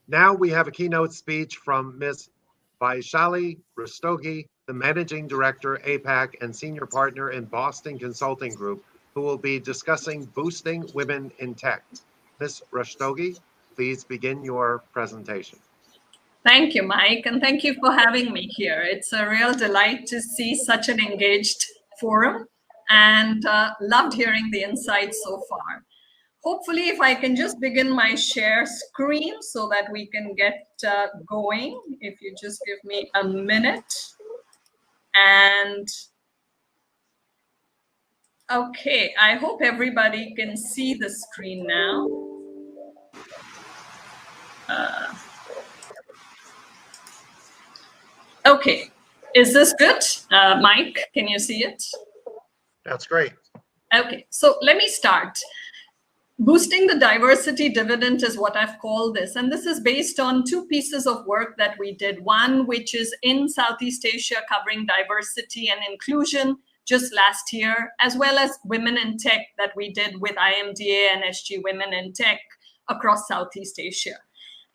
Now we have a keynote speech from Ms. Vaishali Rastogi, the Managing Director, APAC, and Senior Partner in Boston Consulting Group, who will be discussing boosting women in tech. Ms. Rastogi, please begin your presentation. Thank you, Mike, and thank you for having me here. It's a real delight to see such an engaged forum, and loved hearing the insights so far. Hopefully, if I can just begin my share screen so that we can get going. If you just give me a minute. And okay, I hope everybody can see the screen now. Okay, is this good? Mike, can you see it? That's great. Okay, so let me start. Boosting the diversity dividend is what I've called this. And this is based on two pieces of work that we did. One, which is in Southeast Asia, covering diversity and inclusion just last year, as well as women in tech that we did with IMDA and SG Women in Tech across Southeast Asia.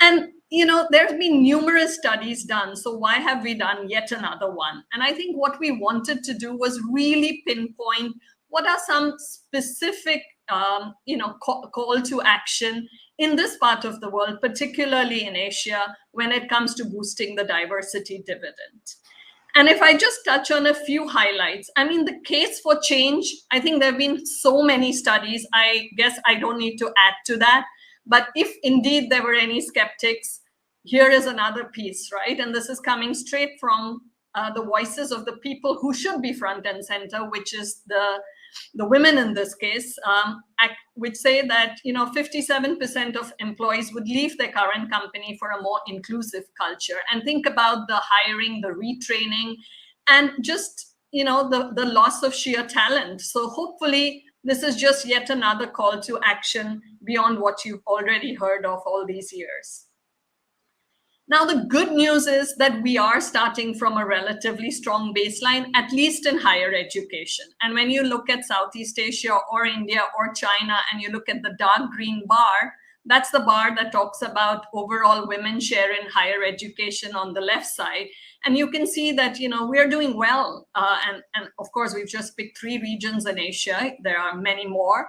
And, you know, there's been numerous studies done. So why have we done yet another one? And I think what we wanted to do was really pinpoint what are some specific call to action in this part of the world, particularly in Asia, when it comes to boosting the diversity dividend. And if I just touch on a few highlights, I mean, the case for change, I think there have been so many studies. I guess I don't need to add to that. But if indeed there were any skeptics, here is another piece, right? And this is coming straight from the voices of the people who should be front and center, which is the women in this case, which say that 57% of employees would leave their current company for a more inclusive culture. And think about the hiring, the retraining, and just the loss of sheer talent. So hopefully this is just yet another call to action beyond what you've already heard of all these years. Now, the good news is that we are starting from a relatively strong baseline, at least in higher education. And when you look at Southeast Asia or India or China, and you look at the dark green bar, that's the bar that talks about overall women's share in higher education on the left side. And you can see that, we're doing well. And of course, we've just picked 3 regions in Asia. There are many more.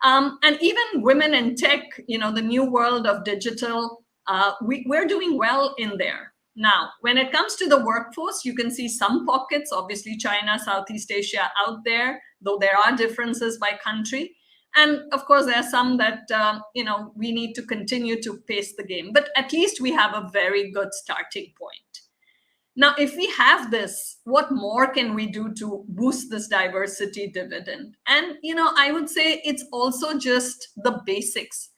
And even women in tech, the new world of digital, we're doing well in there. Now, when it comes to the workforce, you can see some pockets, obviously China, Southeast Asia out there, though there are differences by country. And of course, there are some that, we need to continue to pace the game. But at least we have a very good starting point. Now, if we have this, what more can we do to boost this diversity dividend? And, I would say it's also just the basics.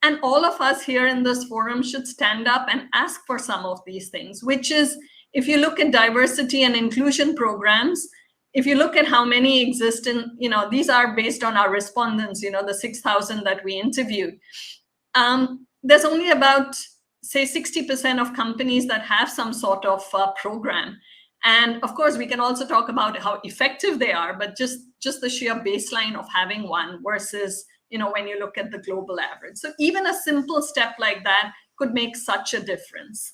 And all of us here in this forum should stand up and ask for some of these things, which is, if you look at diversity and inclusion programs, if you look at how many exist in, these are based on our respondents, the 6,000 that we interviewed. There's only about, say, 60% of companies that have some sort of program. And of course, we can also talk about how effective they are, but just the sheer baseline of having one versus when you look at the global average. So even a simple step like that could make such a difference.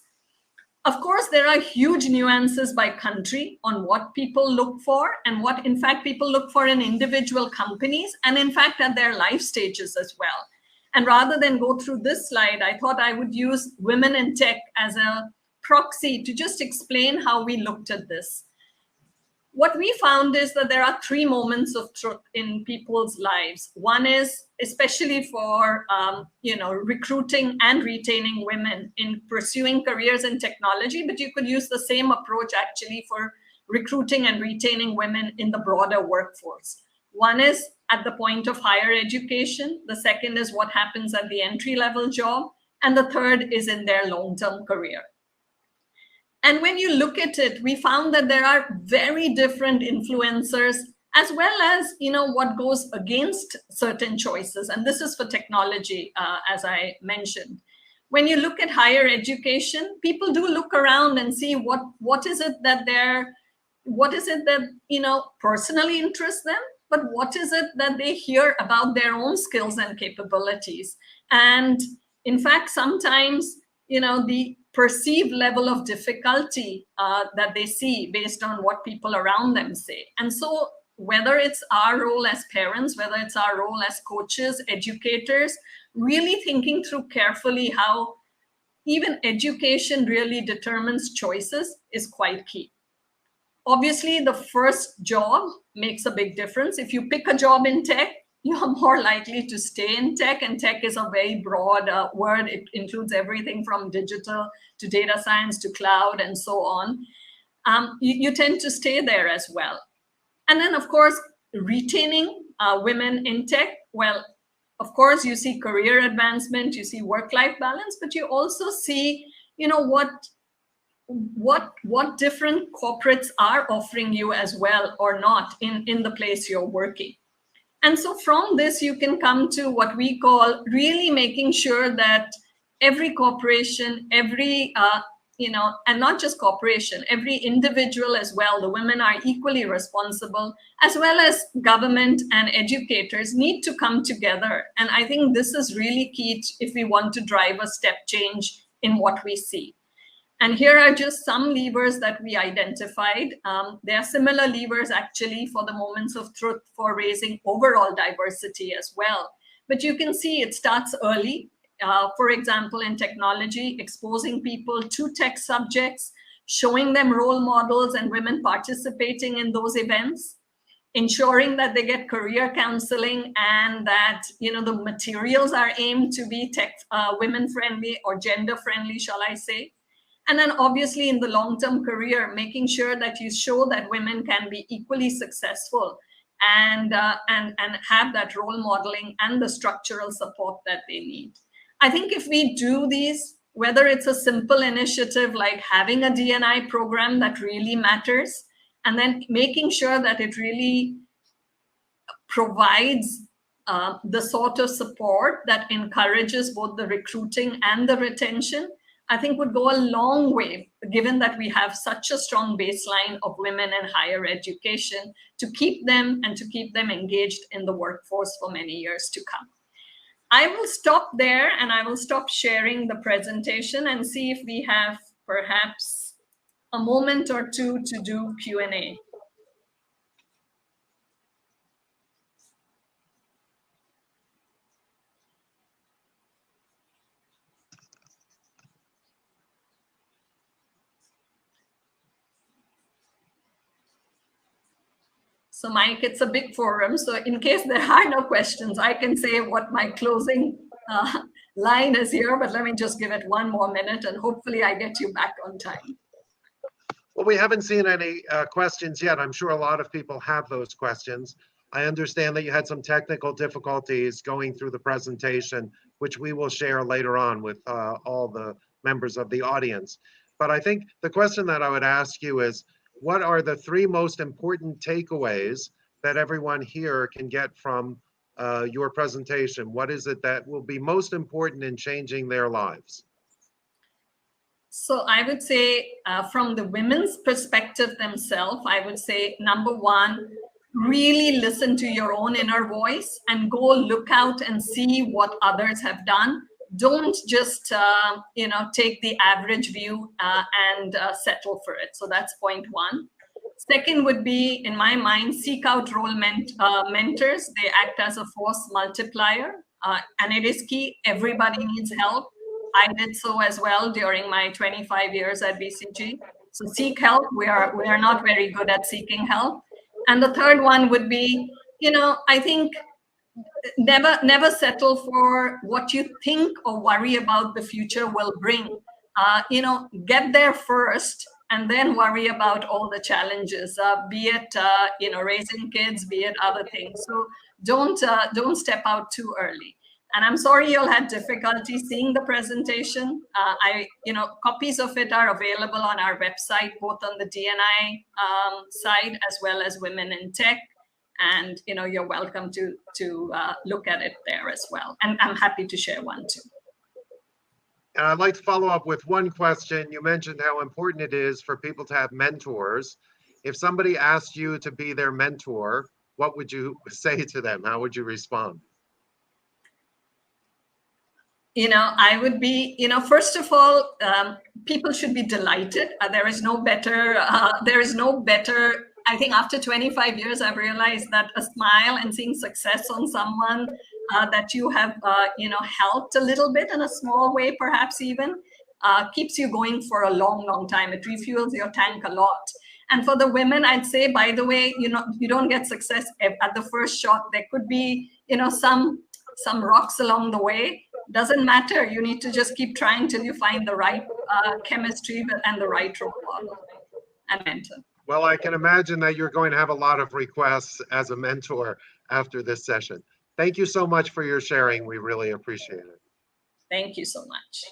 Of course, there are huge nuances by country on what people look for and what, in fact, people look for in individual companies and, in fact, at their life stages as well. And rather than go through this slide, I thought I would use women in tech as a proxy to just explain how we looked at this. What we found is that there are 3 moments of truth in people's lives. One is especially for recruiting and retaining women in pursuing careers in technology, but you could use the same approach actually for recruiting and retaining women in the broader workforce. One is at the point of higher education. The second is what happens at the entry-level job. And the third is in their long-term career. And when you look at it, we found that there are very different influencers, as well as what goes against certain choices. And this is for technology, as I mentioned. When you look at higher education, people do look around and see what is it that personally interests them, but what is it that they hear about their own skills and capabilities. And in fact, sometimes the perceived level of difficulty that they see based on what people around them say. And so whether it's our role as parents, whether it's our role as coaches, educators, really thinking through carefully how even education really determines choices is quite key. Obviously, the first job makes a big difference. If you pick a job in tech, you're more likely to stay in tech, and tech is a very broad word. It includes everything from digital to data science to cloud and so on. You tend to stay there as well. And then, of course, retaining women in tech, well, of course, you see career advancement, you see work-life balance, but you also see, what different corporates are offering you as well or not in the place you're working. And so from this, you can come to what we call really making sure that every corporation, every, and not just corporation, every individual as well, the women are equally responsible, as well as government and educators need to come together. And I think this is really key if we want to drive a step change in what we see. And here are just some levers that we identified. There are similar levers actually for the moments of truth for raising overall diversity as well. But you can see it starts early. For example, in technology, exposing people to tech subjects, showing them role models and women participating in those events, ensuring that they get career counseling and that the materials are aimed to be tech women friendly or gender friendly, shall I say. And then obviously in the long-term career, making sure that you show that women can be equally successful and have that role modeling and the structural support that they need. I think if we do these, whether it's a simple initiative like having a D&I program that really matters, and then making sure that it really provides the sort of support that encourages both the recruiting and the retention, I think would go a long way, given that we have such a strong baseline of women in higher education, to keep them engaged in the workforce for many years to come. I will stop there and I will stop sharing the presentation and see if we have perhaps a moment or two to do Q&A. So Mike, it's a big forum. So in case there are no questions, I can say what my closing line is here, but let me just give it one more minute and hopefully I get you back on time. Well, we haven't seen any questions yet. I'm sure a lot of people have those questions. I understand that you had some technical difficulties going through the presentation, which we will share later on with all the members of the audience. But I think the question that I would ask you is, what are the 3 most important takeaways that everyone here can get from your presentation? What is it that will be most important in changing their lives? So I would say from the women's perspective themselves, I would say number 1, really listen to your own inner voice and go look out and see what others have done. Don't just, take the average view and settle for it. So that's point 1. Second would be, in my mind, seek out role mentors. They act as a force multiplier, and it is key. Everybody needs help. I did so as well during my 25 years at BCG. So seek help. We are not very good at seeking help. And the third one would be, I think never settle for what you think or worry about the future will bring. Get there first and then worry about all the challenges, be it raising kids, be it other things. So don't step out too early. And I'm sorry you'll had difficulty seeing the presentation. Copies of it are available on our website, both on the D&I side as well as Women in Tech. And you're welcome to look at it there as well. And I'm happy to share one too. And I'd like to follow up with one question. You mentioned how important it is for people to have mentors. If somebody asked you to be their mentor, what would you say to them? How would you respond? I would be, first of all, people should be delighted. There is no better, I think after 25 years, I've realized that a smile and seeing success on someone that you have, helped a little bit in a small way, perhaps even, keeps you going for a long, long time. It refuels your tank a lot. And for the women, I'd say, by the way, you don't get success at the first shot. There could be, some rocks along the way. Doesn't matter. You need to just keep trying till you find the right chemistry and the right role model and mentor. Well, I can imagine that you're going to have a lot of requests as a mentor after this session. Thank you so much for your sharing. We really appreciate it. Thank you so much.